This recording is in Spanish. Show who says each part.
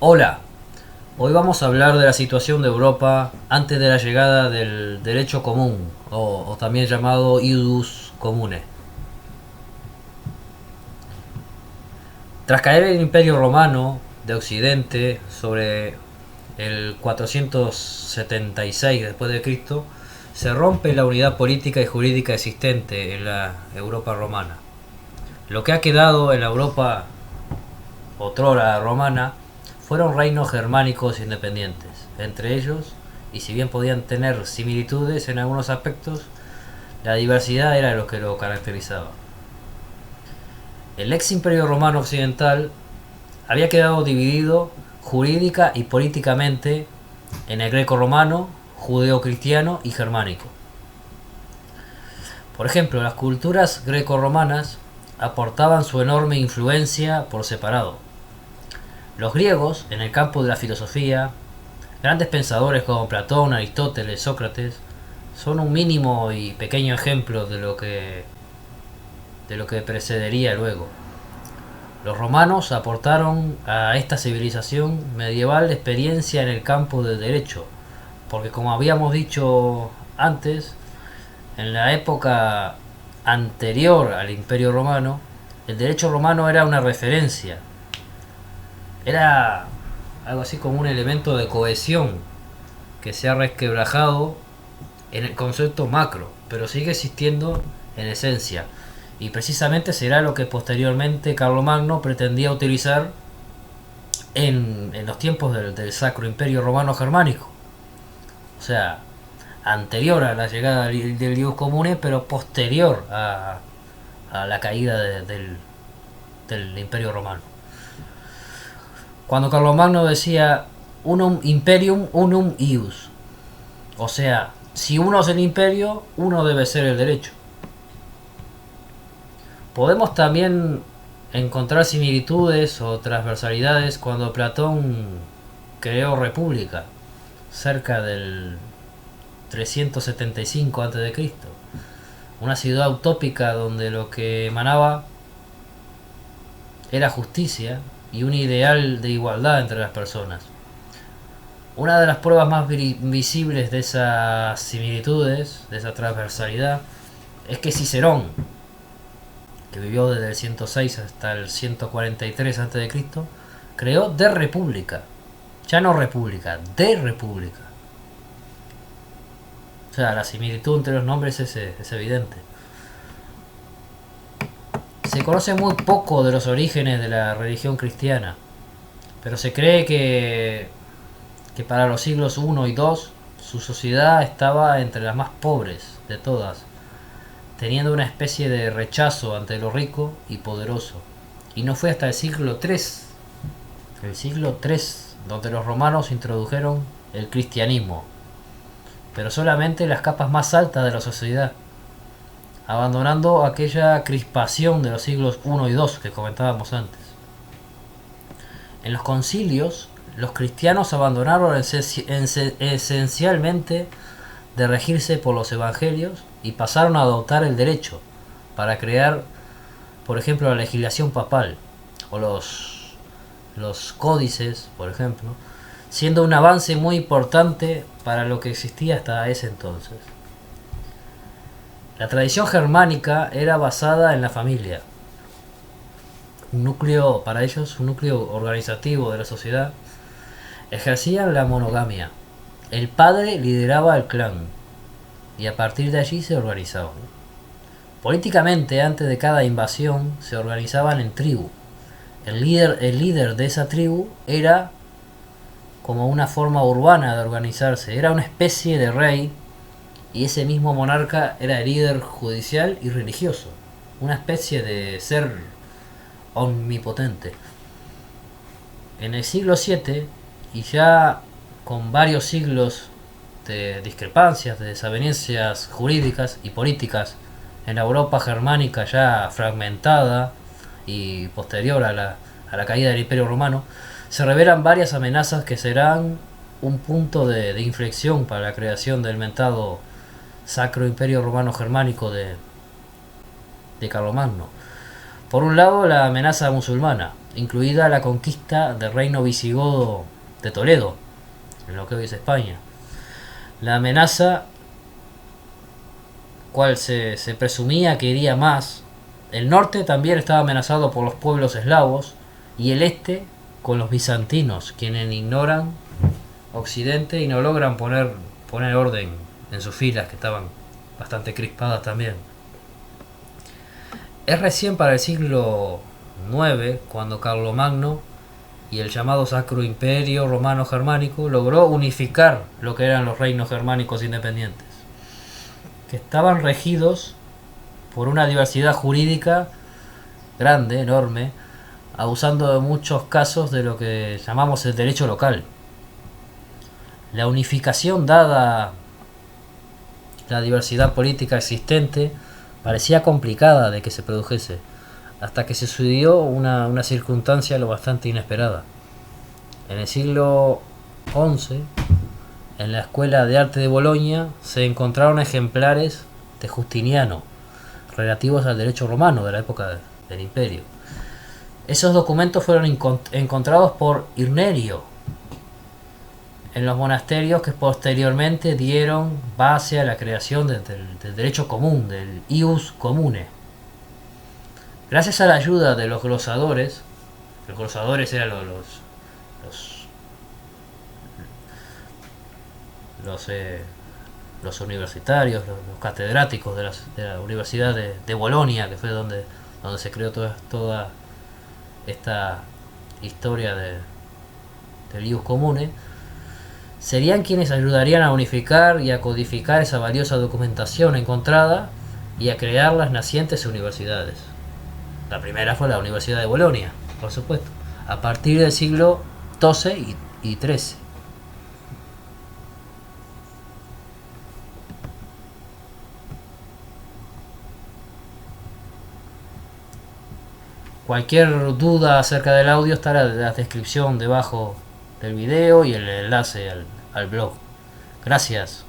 Speaker 1: Hola, hoy vamos a hablar de la situación de Europa antes de la llegada del derecho común, o también llamado ius comune. Tras caer el Imperio Romano de Occidente sobre el 476 después de Cristo, se rompe la unidad política y jurídica existente en la Europa romana. Lo que ha quedado en la Europa otrora romana fueron reinos germánicos independientes. Entre ellos, y si bien podían tener similitudes en algunos aspectos, la diversidad era lo que lo caracterizaba. El ex imperio romano occidental había quedado dividido jurídica y políticamente en el greco-romano, judeo-cristiano y germánico. Por ejemplo, las culturas greco-romanas aportaban su enorme influencia por separado. Los griegos, en el campo de la filosofía, grandes pensadores como Platón, Aristóteles, Sócrates, son un mínimo y pequeño ejemplo de lo que precedería luego. Los romanos aportaron a esta civilización medieval experiencia en el campo del derecho, porque como habíamos dicho antes, en la época anterior al Imperio Romano, el derecho romano era una referencia, era algo así como un elemento de cohesión que se ha resquebrajado en el concepto macro, pero sigue existiendo en esencia. Y precisamente será lo que posteriormente Carlomagno pretendía utilizar en los tiempos del Sacro Imperio Romano Germánico. O sea, anterior a la llegada del Dios Comune, pero posterior a la caída del Imperio Romano. Cuando Carlomagno decía unum imperium, unum ius. O sea, si uno es el imperio, uno debe ser el derecho. Podemos también encontrar similitudes o transversalidades cuando Platón creó República, cerca del 375 a.C. Una ciudad utópica donde lo que emanaba era justicia y un ideal de igualdad entre las personas. Una de las pruebas más visibles de esas similitudes, de esa transversalidad, es que Cicerón, que vivió desde el 106 hasta el 143 a.C., creó de república. Ya no república, de república. O sea, la similitud entre los nombres es evidente. Se conoce muy poco de los orígenes de la religión cristiana, pero se cree que para los siglos I y II su sociedad estaba entre las más pobres de todas, teniendo una especie de rechazo ante lo rico y poderoso. Y no fue hasta el siglo III, donde los romanos introdujeron el cristianismo, pero solamente las capas más altas de la sociedad, abandonando aquella crispación de los siglos I y II que comentábamos antes. En los concilios, los cristianos abandonaron esencialmente de regirse por los evangelios y pasaron a adoptar el derecho para crear, por ejemplo, la legislación papal o los códices, por ejemplo, siendo un avance muy importante para lo que existía hasta ese entonces. La tradición germánica era basada en la familia, un núcleo para ellos, un núcleo organizativo de la sociedad. Ejercían la monogamia. El padre lideraba el clan y a partir de allí se organizaban. Políticamente, antes de cada invasión, se organizaban en tribu. El líder de esa tribu era como una forma urbana de organizarse, era una especie de rey y ese mismo monarca era el líder judicial y religioso, una especie de ser omnipotente. En el siglo VII, y ya con varios siglos de discrepancias, de desavenencias jurídicas y políticas en la Europa germánica ya fragmentada y posterior a la caída del Imperio Romano, se revelan varias amenazas que serán un punto de inflexión para la creación del mentado Sacro Imperio Romano Germánico de Carlomagno. Por un lado, la amenaza musulmana, incluida la conquista del reino visigodo de Toledo, en lo que hoy es España. La amenaza, cual se presumía que iría más. El norte también estaba amenazado por los pueblos eslavos y el este con los bizantinos, quienes ignoran Occidente y no logran poner orden en sus filas, que estaban bastante crispadas también. Es recién para el siglo IX cuando Carlomagno y el llamado Sacro Imperio Romano Germánico logró unificar lo que eran los reinos germánicos independientes, que estaban regidos por una diversidad jurídica grande, enorme, abusando de muchos casos de lo que llamamos el derecho local. La unificación, dada la diversidad política existente, parecía complicada de que se produjese, hasta que se sucedió una circunstancia lo bastante inesperada. En el siglo XI, en la Escuela de Arte de Bolonia, se encontraron ejemplares de Justiniano, relativos al derecho romano de la época del Imperio. Esos documentos fueron encontrados por Irnerio en los monasterios que posteriormente dieron base a la creación del derecho común, del ius comune. Gracias a la ayuda de los glosadores eran los universitarios, los catedráticos de la Universidad de Bolonia, que fue donde se creó toda esta historia del ius comune, serían quienes ayudarían a unificar y a codificar esa valiosa documentación encontrada y a crear las nacientes universidades. La primera fue la Universidad de Bolonia, por supuesto, a partir del siglo XII y XIII. Cualquier duda acerca del audio estará en la descripción debajo del video y el enlace al blog. Gracias.